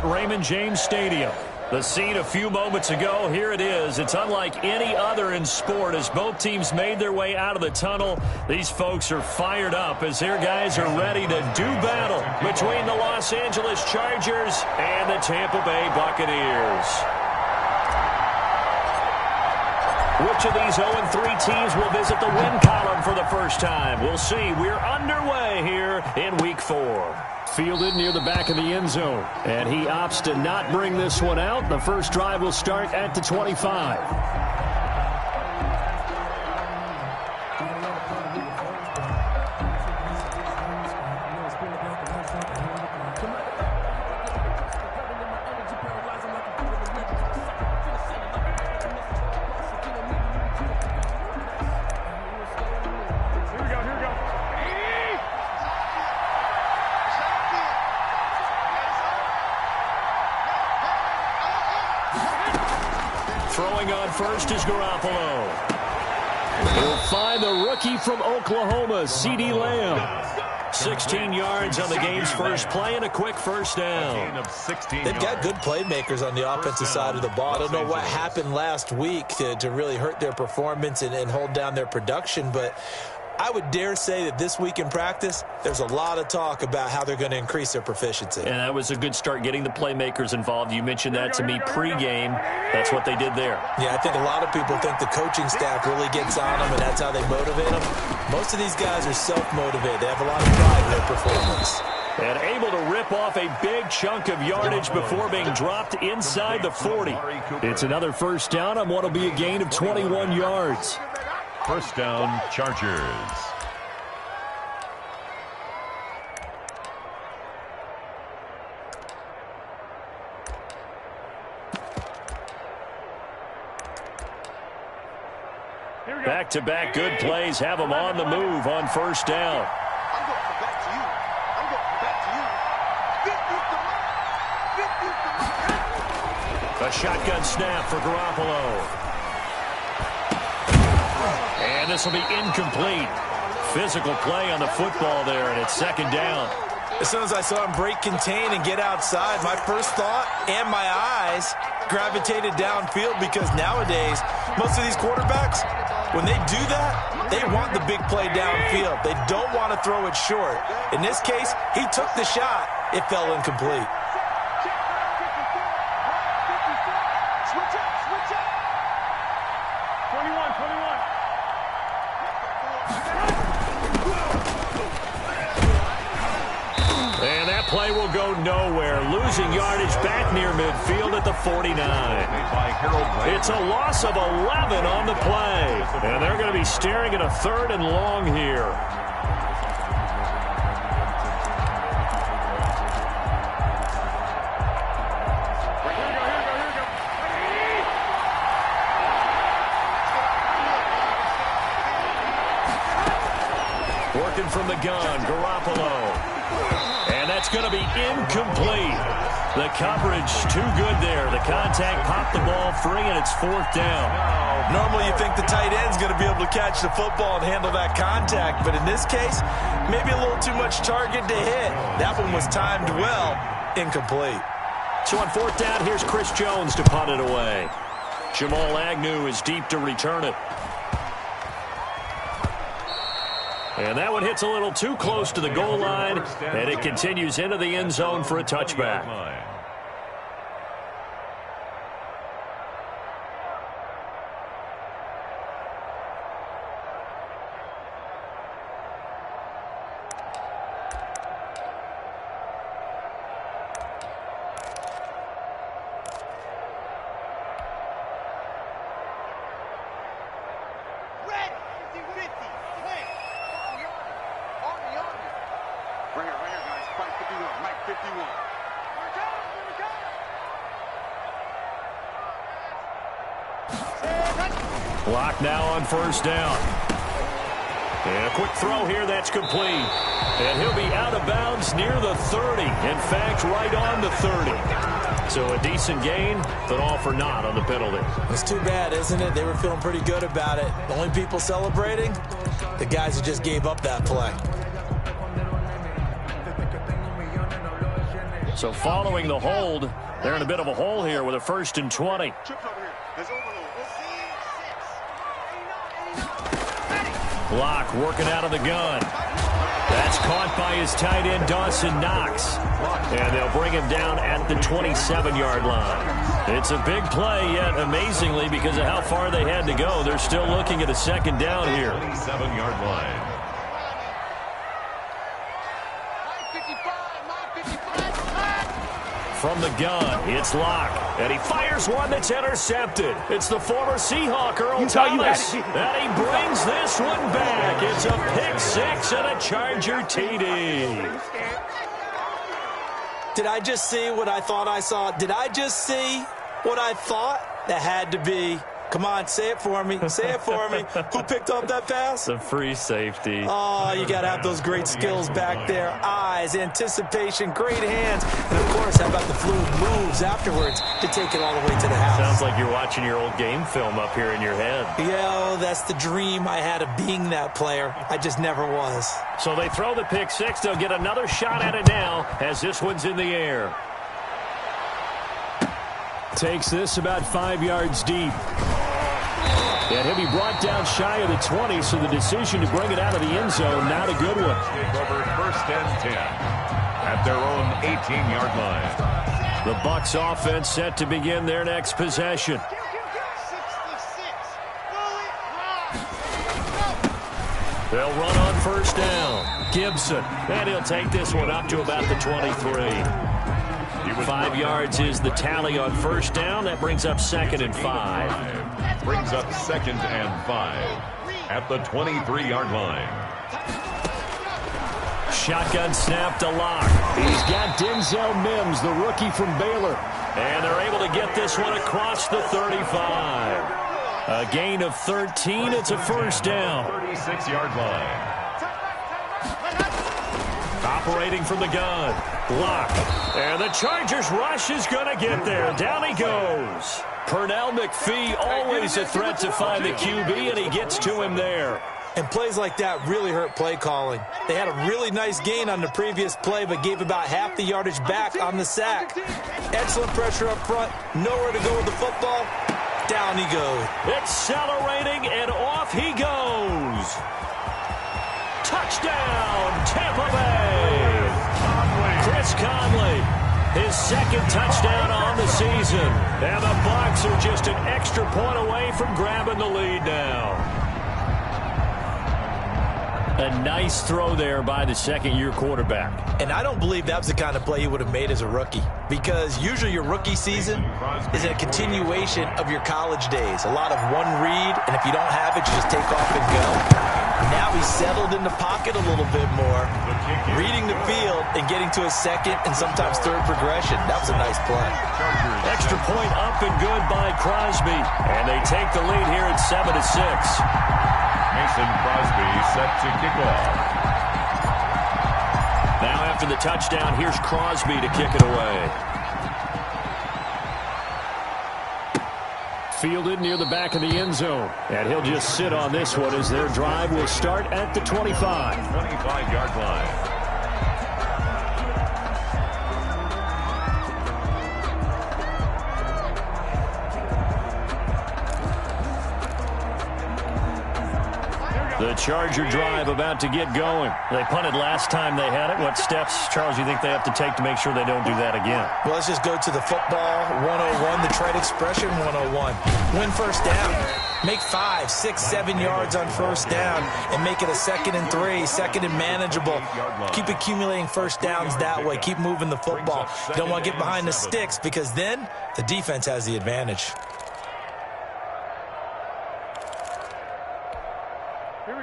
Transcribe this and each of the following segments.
Raymond James Stadium. The scene a few moments ago, here it is. It's unlike any other in sport as both teams made their way out of the tunnel. These folks are fired up as their guys are ready to do battle between the Los Angeles Chargers and the Tampa Bay Buccaneers. Which of these 0-3 teams will visit the win column for the first time? We'll see. We're underway here in Week 4. Fielded near the back of the end zone. And he opts to not bring this one out. The first drive will start at the 25. Throwing on first is Garoppolo. He'll find the rookie from Oklahoma, CeeDee Lamb. 16 yards on the game's first play and a quick first down. They've got good playmakers on the offensive side of the ball. I don't know what happened last week to really hurt their performance and hold down their production, but I would dare say that this week in practice, there's a lot of talk about how they're going to increase their proficiency. And that was a good start getting the playmakers involved. You mentioned that to me pregame. That's what they did there. Yeah, I think a lot of people think the coaching staff really gets on them, and that's how they motivate them. Most of these guys are self-motivated. They have a lot of pride in their performance. And able to rip off a big chunk of yardage before being dropped inside the 40. It's another first down on what will be a gain of 21 yards. First down, Chargers. Back-to-back good plays have them on the move on first down. A shotgun snap for Garoppolo. And this will be incomplete. Physical play on the football there, and it's second down. As soon as I saw him break contain and get outside, my first thought and my eyes gravitated downfield because nowadays, most of these quarterbacks, when they do that, they want the big play downfield. They don't want to throw it short. In this case, he took the shot. It fell incomplete. Play will go nowhere, losing yardage back near midfield at the 49. It's a loss of 11 on the play, and they're going to be staring at a third and long here. Working from the gun, Garoppolo. And that's going to be incomplete. The coverage too good there. The contact popped the ball free, and it's fourth down. Normally you think the tight end's going to be able to catch the football and handle that contact, but in this case, maybe a little too much target to hit. That one was timed well. Incomplete. So on fourth down, here's Chris Jones to punt it away. Jamal Agnew is deep to return it. And that one hits a little too close to the goal line, and it continues into the end zone for a touchback. Clock now on first down. And a quick throw here that's complete. And he'll be out of bounds near the 30. In fact, right on the 30. So a decent gain, but all for naught on the penalty. It's too bad, isn't it? They were feeling pretty good about it. The only people celebrating, the guys who just gave up that play. So following the hold, they're in a bit of a hole here with a 1st and 20. Locke working out of the gun. That's caught by his tight end, Dawson Knox. And they'll bring him down at the 27-yard line. It's a big play, yet amazingly, because of how far they had to go, they're still looking at a 2nd down here. 27-yard line. From the gun, it's Locke. And he fires one that's intercepted. It's the former Seahawk, Earl Thomas. And he brings this one back. It's a pick 6 and a Charger TD. Did I just see what I thought I saw? Did I just see what I thought? That had to be. Come on, say it for me. Say it for me. Who picked up that pass? The free safety. Oh, you got to have those great skills back there. Eyes, anticipation, great hands. And, of course, how about the fluid moves afterwards to take it all the way to the house? Sounds like you're watching your old game film up here in your head. Yeah, that's the dream I had of being that player. I just never was. So they throw the pick 6. They'll get another shot at it now as this one's in the air. Takes this about 5 yards deep. And he'll be brought down shy of the 20, so the decision to bring it out of the end zone, not a good one. Take over 1st and 10 at their own 18-yard line. The Bucs offense set to begin their next possession. They'll run on 1st down. Gibson, and he'll take this one up to about the 23. 5 yards is the tally on 1st down. That brings up 2nd and 5. Brings up 2nd and 5 at the 23-yard line. Shotgun snap to Locke. He's got Denzel Mims, the rookie from Baylor. And they're able to get this one across the 35. A gain of 13. It's a 1st down. 36-yard line. Operating from the gun. Locke. And the Chargers rush is going to get there. Down he goes. Pernell McPhee, always a threat to find the QB, and he gets to him there. And plays like that really hurt play calling. They had a really nice gain on the previous play, but gave about half the yardage back on the sack. Excellent pressure up front. Nowhere to go with the football. Down he goes. Accelerating, and off he goes. Touchdown, Tampa Bay. Chris Conley, his 2nd touchdown on the season. And the Bucs are just an extra point away from grabbing the lead now. A nice throw there by the 2nd-year quarterback. And I don't believe that was the kind of play he would have made as a rookie, because usually your rookie season is a continuation of your college days. A lot of one read, and if you don't have it, you just take off and go. Now he's settled in the pocket a little bit more, reading the field and getting to a 2nd and sometimes 3rd progression. That was a nice play. Extra point up and good by Crosby. And they take the lead here at 7-6. Mason Crosby set to kick off. Now after the touchdown, here's Crosby to kick it away. Fielded near the back of the end zone. And he'll just sit on this one as their drive will start at the 25. 25-yard line. The Charger drive about to get going. They punted last time they had it. What steps, Charles, do you think they have to take to make sure they don't do that again? Well, let's just go to the football 101, the trade expression 101. Win 1st down. Make 5, 6, 7 yards on 1st down and make it a 2nd and 3, 2nd and manageable. Keep accumulating 1st downs that way. Keep moving the football. You don't want to get behind the sticks, because then the defense has the advantage.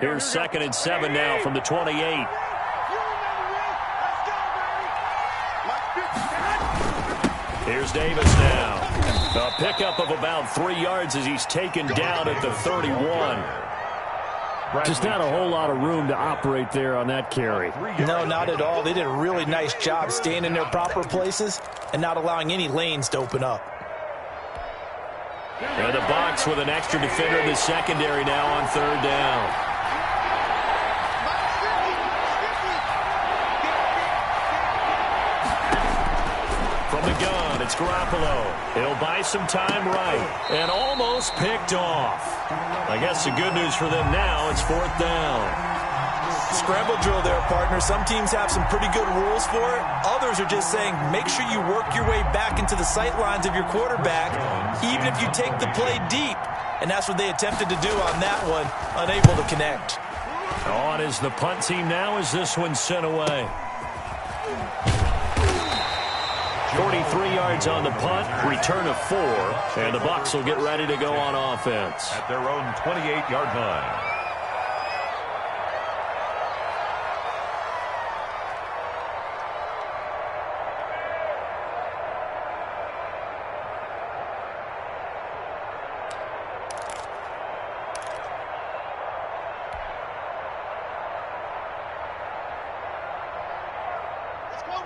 Here's 2nd and 7 now from the 28. Here's Davis now. A pickup of about 3 yards as he's taken down at the 31. Just not a whole lot of room to operate there on that carry. No, not at all. They did a really nice job staying in their proper places and not allowing any lanes to open up. And the Bucs with an extra defender in the secondary now on 3rd down. the gun, it's Garoppolo. He'll buy some time right and almost picked off. I guess the good news for them now, it's 4th down. Scramble drill there, partner. Some teams have some pretty good rules for it. Others are just saying make sure you work your way back into the sight lines of your quarterback, even if you take the play deep. And that's what they attempted to do on that one, unable to connect. On is the punt team now as this one's sent away. 43 yards on the punt, return of 4, and the Bucs will get ready to go on offense. At their own 28-yard line.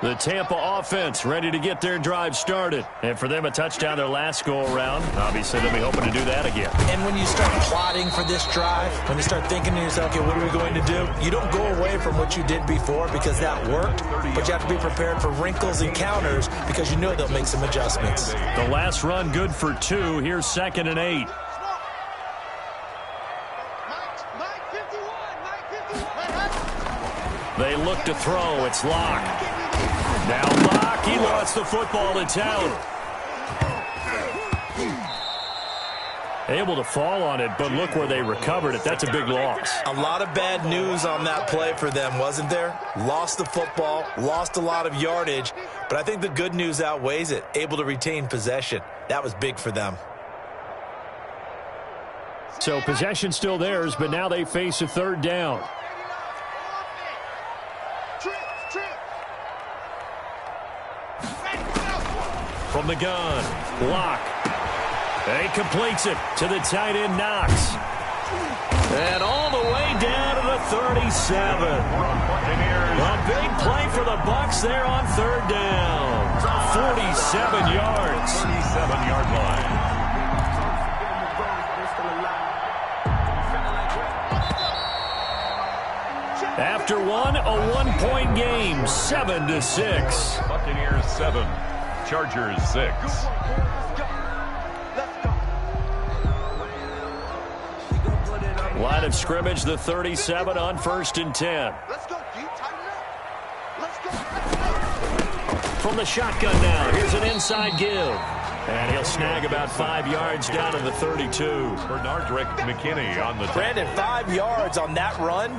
The Tampa offense ready to get their drive started. And for them, a touchdown their last go-around. Obviously, they'll be hoping to do that again. And when you start plotting for this drive, when you start thinking to yourself, okay, what are we going to do? You don't go away from what you did before because that worked, but you have to be prepared for wrinkles and counters because you know they'll make some adjustments. The last run good for 2. Here's 2nd and 8. They look to throw. It's Locke. Now Locke, he lost the football to Town. Able to fall on it, but look where they recovered it. That's a big loss. A lot of bad news on that play for them, wasn't there? Lost the football, lost a lot of yardage, but I think the good news outweighs it. Able to retain possession. That was big for them. So possession still theirs, but now they face a 3rd down. From the gun, Locke. He completes it to the tight end, Knox. And all the way down to the 37. A big play for the Bucs there on 3rd down. 47 yards. 37-yard line. After one, a 1-point game, 7-6. Buccaneers 7, Chargers 6. Line of scrimmage, the 37 on 1st and 10. From the shotgun now, here's an inside give. And he'll snag about 5 yards down to the 32. Bernardrick McKinney on the Brandon, 5 yards on that run.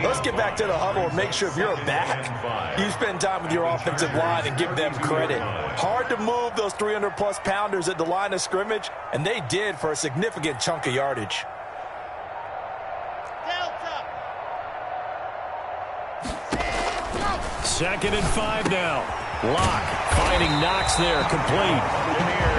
Let's get back to the huddle and make sure if you're a back, you spend time with your offensive line and give them credit. Hard to move those 300-plus pounders at the line of scrimmage, and they did for a significant chunk of yardage. Second and 5 now. Locke finding Knox there, complete.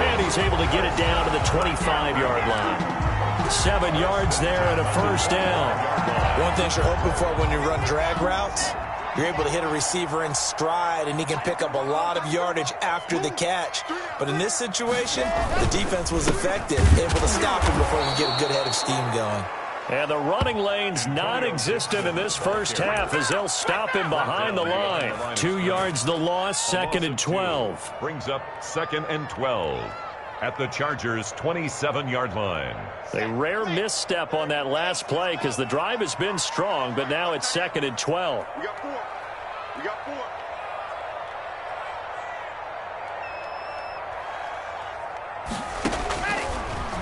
And he's able to get it down to the 25-yard line. 7 yards there and a 1st down. One thing you're hoping for when you run drag routes, you're able to hit a receiver in stride, and he can pick up a lot of yardage after the catch. But in this situation, the defense was effective, able to stop him before we get a good head of steam going. And the running lane's non-existent in this first half as they'll stop him behind the line. 2 yards the loss, 2nd and 12. Brings up 2nd and 12 at the Chargers' 27-yard line. A rare misstep on that last play because the drive has been strong, but now it's 2nd and 12. We got 4. We got 4.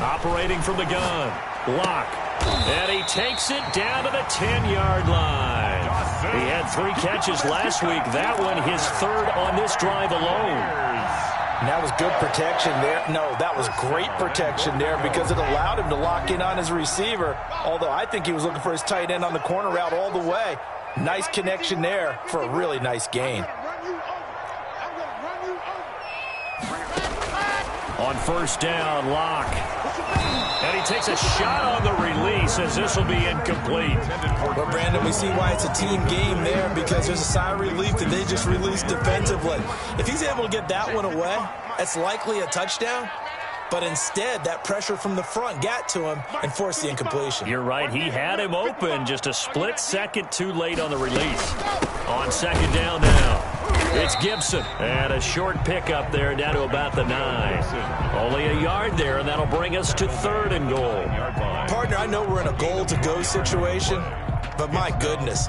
Operating from the gun, Locke. And he takes it down to the 10-yard line. He had 3 catches last week. That one his 3rd on this drive alone. And that was good protection there. No, that was great protection there because it allowed him to lock in on his receiver, although I think he was looking for his tight end on the corner route all the way. Nice connection there for a really nice gain. On 1st down, Locke. And he takes a shot on the release as this will be incomplete. Well, Brandon, we see why it's a team game there because there's a sigh of relief that they just released defensively. If he's able to get that one away, that's likely a touchdown. But instead, that pressure from the front got to him and forced the incompletion. You're right. He had him open, just a split second too late on the release. On 2nd down now. It's Gibson. And a short pickup there down to about the 9. Only a yard there, and that'll bring us to 3rd and goal. Partner, I know we're in a goal-to-go situation, but my goodness,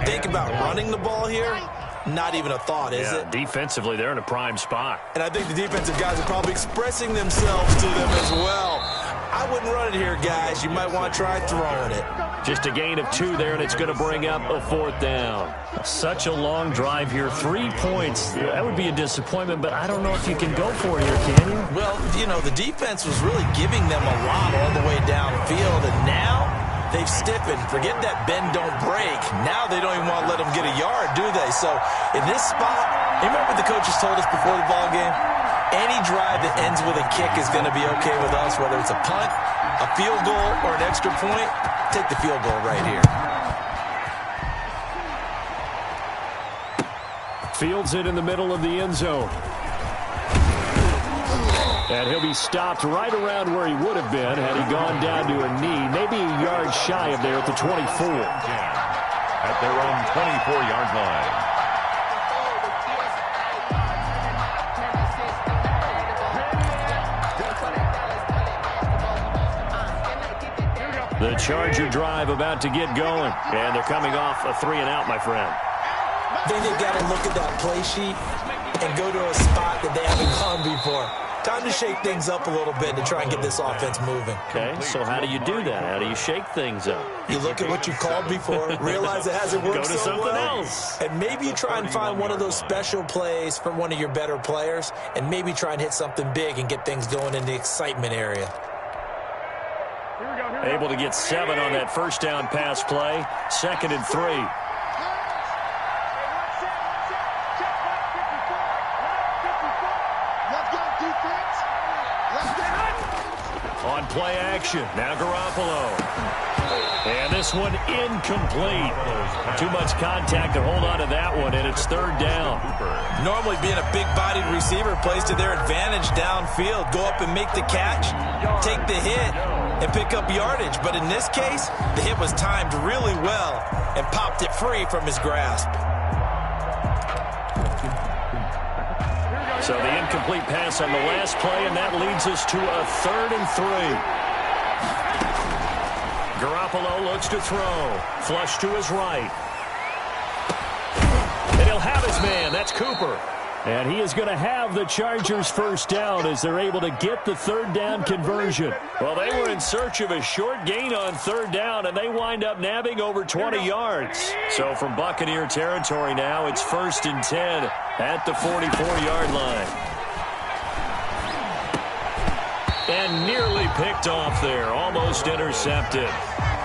think about running the ball here. Not even a thought, is it? Defensively, they're in a prime spot. And I think the defensive guys are probably expressing themselves to them as well. I wouldn't run it here, guys. You might want to try throwing it. Just a gain of 2 there, and it's going to bring up a 4th down. Such a long drive here. 3 points. That would be a disappointment, but I don't know if you can go for it here, can you? Well, you know, the defense was really giving them a lot all the way downfield, and now they've stiffened. Forget that bend, don't break. Now they don't even want to let them get a yard, do they? So in this spot, remember the coaches told us before the ball game? Any drive that ends with a kick is going to be okay with us, whether it's a punt, a field goal, or an extra point. Take the field goal right here. Fields it in the middle of the end zone. And he'll be stopped right around where he would have been had he gone down to a knee, maybe a yard shy of there at the 24. At their own 24-yard line. The Charger drive about to get going. And they're coming off a 3-and-out, my friend. Then they've got to look at that play sheet and go to a spot that they haven't gone before. Time to shake things up a little bit to try and get this offense moving. Okay, so how do you do that? How do you shake things up? You look at what you called before, realize it hasn't worked Go to so something well, else. and maybe you try and find one of those special plays from one of your better players, and maybe try and hit something big and get things going in the excitement area. Able to get 7 on that first down pass play. 2nd and 3. On play action. Now Garoppolo. And this one incomplete. Too much contact to hold on to that one, and it's 3rd down. Normally being a big-bodied receiver plays to their advantage downfield. Go up and make the catch, take the hit, and pick up yardage. But in this case, the hit was timed really well and popped it free from his grasp. So the incomplete pass on the last play, and that leads us to a 3rd and 3. Garoppolo looks to throw. Flush to his right. And he'll have his man. That's Cooper. And he is going to have the Chargers first down as they're able to get the 3rd down conversion. Well, they were in search of a short gain on 3rd down, and they wind up nabbing over 20 yards. So from Buccaneer territory now, it's 1st and 10 at the 44-yard line. And nearly picked off there, almost intercepted.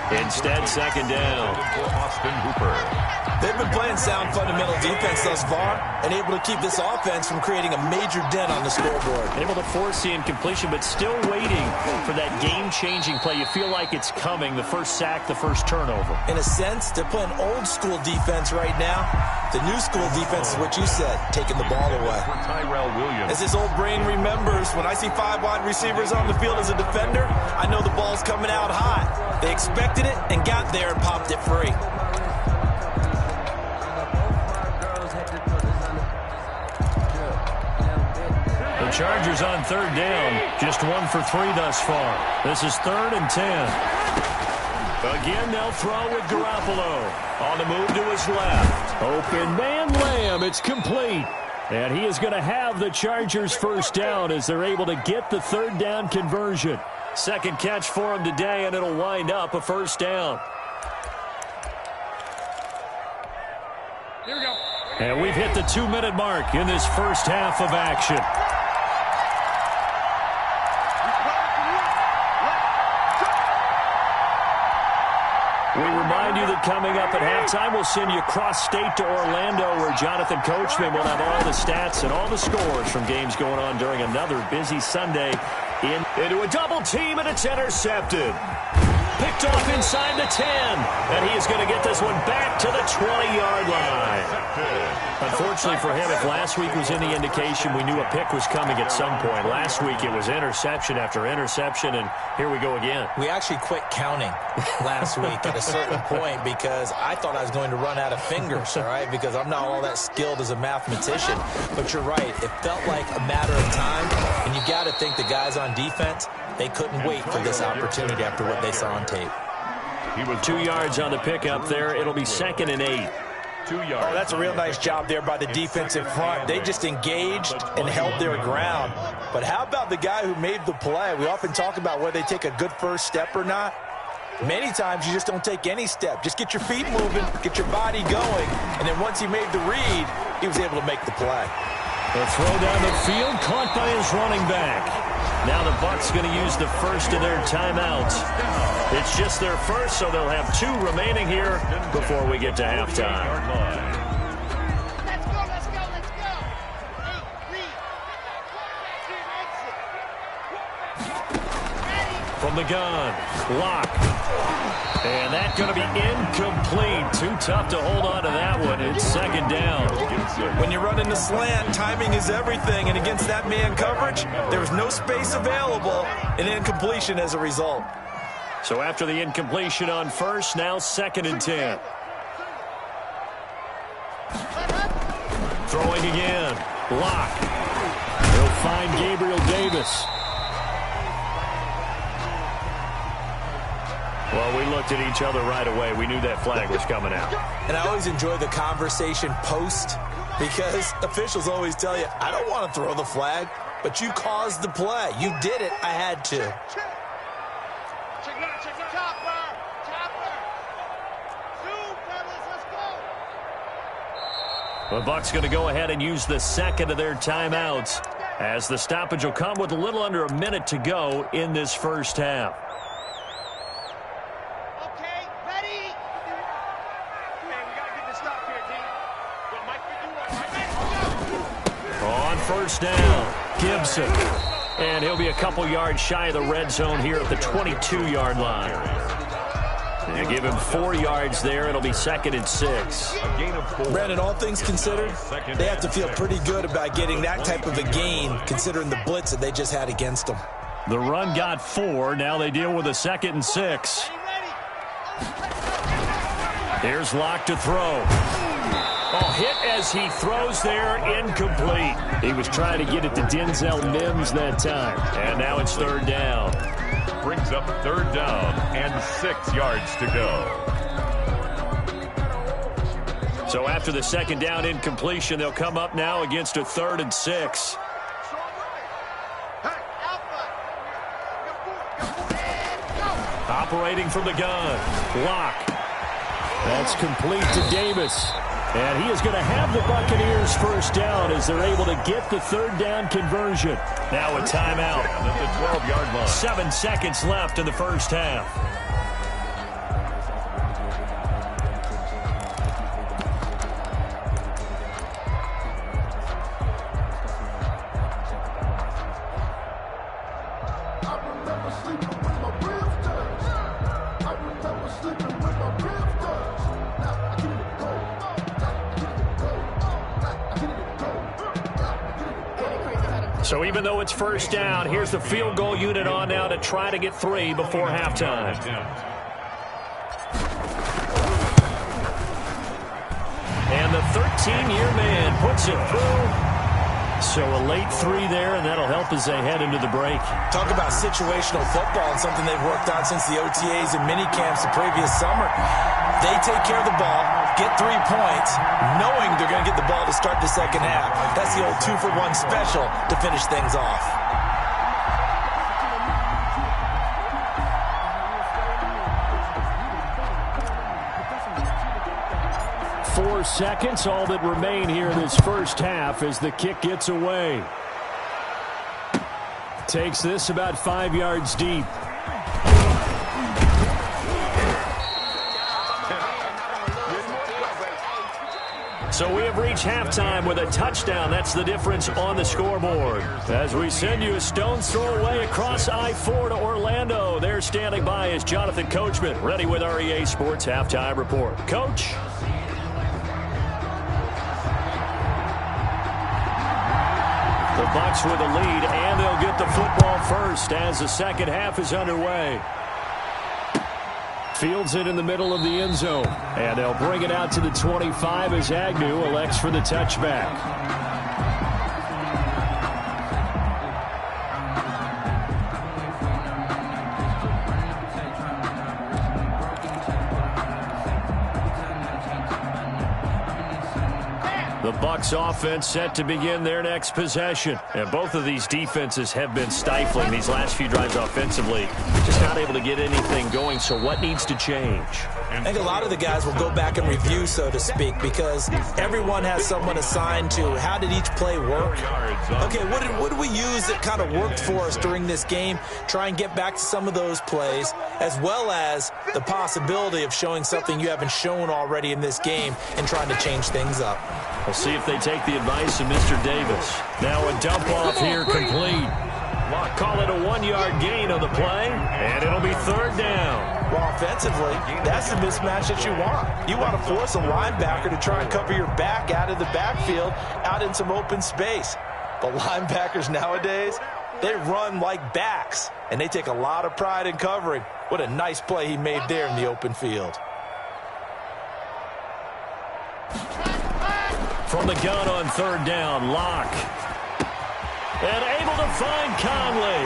Instead, 2nd down. For Austin Hooper. They've been playing sound fundamental defense thus far and able to keep this offense from creating a major dent on the scoreboard. Able to force the incompletion, but still waiting for that game-changing play. You feel like it's coming, the first sack, the first turnover. In a sense, they're playing old-school defense right now. The new-school defense is what you said, taking the ball away. For Tyrell Williams. As his old brain remembers, when I see 5 wide receivers on the field as a defender, I know the ball's coming out hot. They expected it and got there and popped it free. The Chargers on 3rd down, just 1 for 3 thus far. This is 3rd and 10. Again, they'll throw with Garoppolo. On the move to his left. Open man, Lamb. It's complete. And he is going to have the Chargers first down as they're able to get the 3rd down conversion. 2nd catch for him today, and it'll wind up a first down. Here we go. And we've hit the 2-minute mark in this first half of action. We remind you that coming up at halftime, we'll send you cross-state to Orlando, where Jonathan Coachman will have all the stats and all the scores from games going on during another busy Sunday. Into a double team, and it's intercepted. picked off inside the 10. And he is going to get this one back to the 20-yard line. Unfortunately for him, if last week was any indication, we knew a pick was coming at some point. Last week it was interception after interception, and here we go again. We actually quit counting last week at a certain point because I thought I was going to run out of fingers, all right, because I'm not all that skilled as a mathematician. But you're right. It felt like a matter of time, and you got to think the guys on defense, they couldn't wait for this opportunity after what they saw on tape. He was 2 yards on the pickup there. It'll be 2nd and 8. 2 yards. Oh, that's a real nice job there by the defensive front. They just engaged and held their ground. But how about the guy who made the play? We often talk about whether they take a good first step or not. Many times you just don't take any step. Just get your feet moving, get your body going, and then once he made the read, he was able to make the play. The throw down the field, caught by his running back. Now the Bucs going to use the first of their timeouts. It's just their first, so they'll have 2 remaining here before we get to halftime. Let's go, let's go, let's go. From the gun, Locke. And that's going to be incomplete. Too tough to hold on to that one. It's 2nd down. When you run in the slant, timing is everything. And against that man coverage, there was no space available, and incompletion as a result. So after the incompletion on first, now 2nd and 10. Throwing again. Locke. He'll find Gabriel Davis. Well, we looked at each other right away. We knew that flag was coming out. And I always enjoy the conversation post because officials always tell you, I don't want to throw the flag, but you caused the play. You did it. I had to. The Bucs going to go ahead and use the 2nd of their timeouts as the stoppage will come with a little under a minute to go in this first half. Okay, ready? Man, we got to get this stop here, D. What Mike can do On first down, Gibson. And he'll be a couple yards shy of the red zone here at the 22-yard line. They give him 4 yards there. It'll be 2nd and 6. A gain of 4. Brandon, all things considered, they have to feel pretty good about getting that type of a gain considering the blitz that they just had against them. The run got 4. Now they deal with a 2nd and 6. Here's Locke to throw. Oh, hit as he throws there, incomplete. He was trying to get it to Denzel Mims that time. And now it's 3rd down. Brings up 3rd down and 6 yards to go. So after the 2nd down incompletion, they'll come up now against a 3rd and 6. Operating from the gun, Locke. That's complete to Davis. And he is going to have the Buccaneers first down as they're able to get the 3rd down conversion. Now a timeout. At the 12-yard line. 7 seconds left in the first half. So even though it's first down, here's the field goal unit on now to try to get 3 before halftime. And the 13-year man puts it through. So a late 3 there, and that'll help as they head into the break. Talk about situational football and something they've worked on since the OTAs and mini camps the previous summer. They take care of the ball, get 3 points, knowing they're going to get the ball to start the second half. That's the old 2-for-1 special to finish things off. Four seconds, all that remain here in this first half as the kick gets away. Takes this about 5 yards deep. So we have reached halftime with a touchdown. That's the difference on the scoreboard. As we send you a stone's throw away across I-4 to Orlando. There standing by is Jonathan Coachman, ready with our EA Sports Halftime Report. Coach? The Bucs with a lead, and they'll get the football first as the second half is underway. Fields it in the middle of the end zone. And they'll bring it out to the 25 as Agnew elects for the touchback. The Bucs offense set to begin their next possession. And both of these defenses have been stifling these last few drives offensively. Just not able to get anything going. So what needs to change? I think a lot of the guys will go back and review, so to speak, because everyone has someone assigned to how did each play work. Okay, what did we use that kind of worked for us during this game? Try and get back to some of those plays, as well as the possibility of showing something you haven't shown already in this game and trying to change things up. We'll see if they take the advice of Mr. Davis. Now a dump off here complete. Call it a 1-yard gain on the play, and it'll be third down. Well, offensively, that's the mismatch that you want. You want to force a linebacker to try and cover your back out of the backfield, out in some open space. But linebackers nowadays, they run like backs, and they take a lot of pride in covering. What a nice play he made there in the open field. From the gun on third down, Locke. And able to find Conley.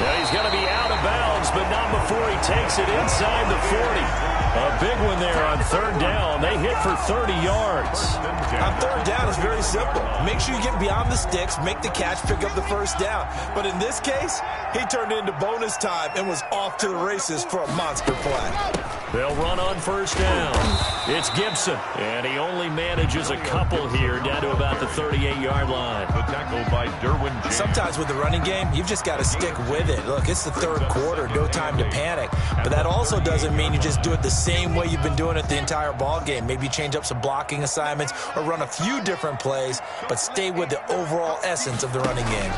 Now he's going to be out of bounds, but not before he takes it inside the 40. A big one there on third down. They hit for 30 yards. On third down, it's very simple. Make sure you get beyond the sticks, make the catch, pick up the first down. But in this case, he turned it into bonus time and was off to the races for a monster play. They'll run on first down. It's Gibson, and he only manages a couple here down to about the 38-yard line. The tackle by Derwin James. Sometimes with the running game, you've just got to stick with it. Look, it's the third quarter, no time to panic. But that also doesn't mean you just do it the same way you've been doing it the entire ball game. Maybe change up some blocking assignments or run a few different plays, but stay with the overall essence of the running game.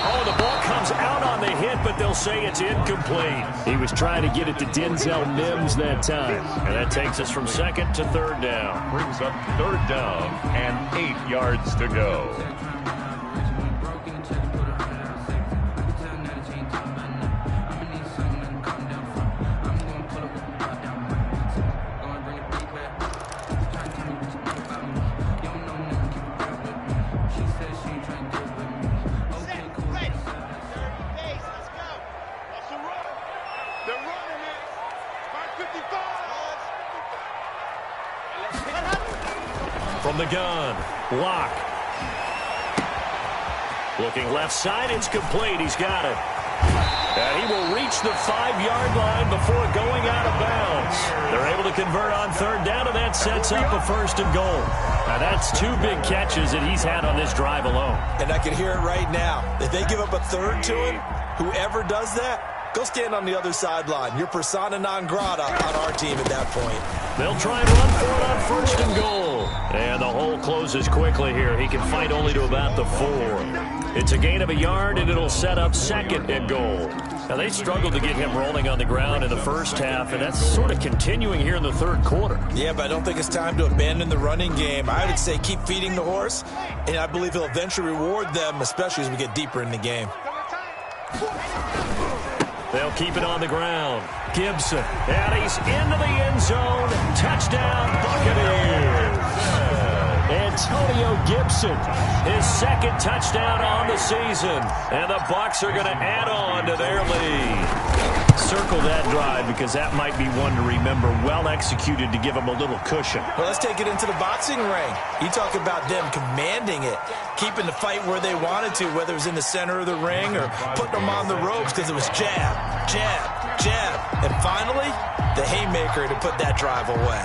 Oh, the ball comes out on the hit, but they'll say it's incomplete. He was trying to get it to Denzel Mims that time. And that takes us from second to third down. Brings up third down and 8 yards to go. From the gun, Locke. Looking left side, it's complete. He's got it. And he will reach the 5-yard line before going out of bounds. They're able to convert on third down, and that sets up a first and goal. Now, that's 2 big catches that he's had on this drive alone. And I can hear it right now. If they give up a third to him, whoever does that, go stand on the other sideline. You're persona non grata on our team at that point. They'll try and run for it on first and goal. And the hole closes quickly here. He can fight only to about the 4. It's a gain of a yard, and it'll set up second and goal. Now, they struggled to get him rolling on the ground in the first half, and that's sort of continuing here in the third quarter. Yeah, but I don't think it's time to abandon the running game. I would say keep feeding the horse, and I believe he'll eventually reward them, especially as we get deeper in the game. They'll keep it on the ground. Gibson, and he's into the end zone. Touchdown, Buccaneers. Antonio Gibson, his second touchdown on the season. And the Bucs are going to add on to their lead. Circle that drive because that might be one to remember. Well executed to give them a little cushion. Well, let's take it into the boxing ring. You talk about them commanding it, keeping the fight where they wanted to, whether it was in the center of the ring or putting them on the ropes because it was jab, jab, jab. And finally, the haymaker to put that drive away.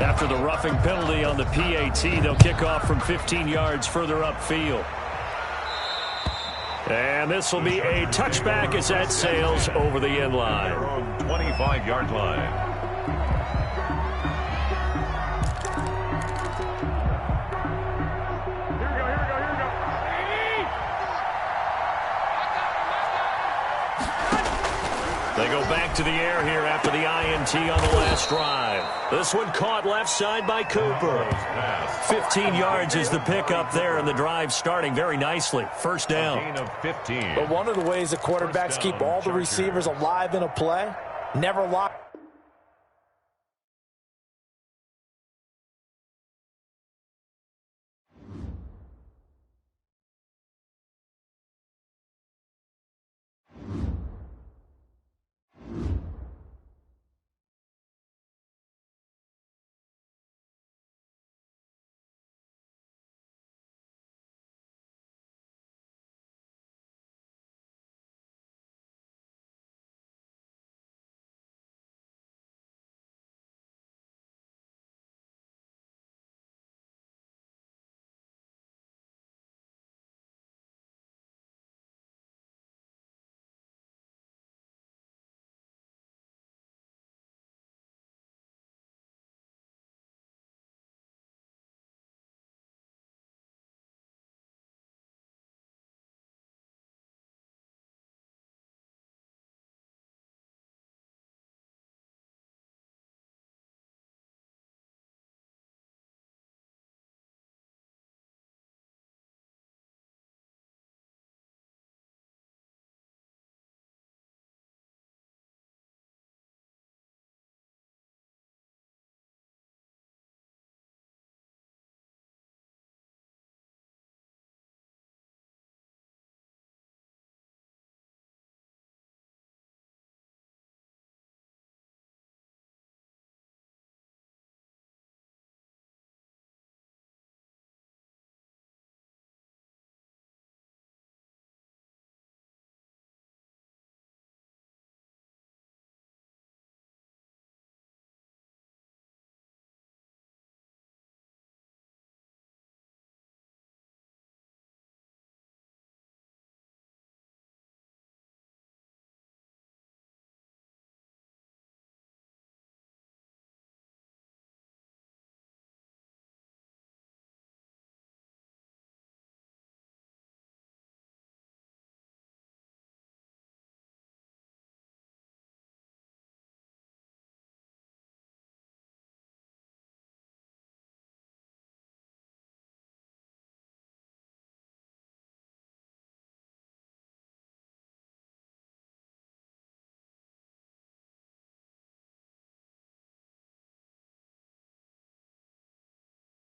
After the roughing penalty on the PAT, they'll kick off from 15 yards further upfield. And this will be a touchback as that sails over the end line. Their own 25-yard line. They go back to the air here after the INT on the last drive. This one caught left side by Cooper. 15 yards is the pickup there, and the drive starting very nicely. First down. But one of the ways the quarterbacks keep all the receivers alive in a play, never lock.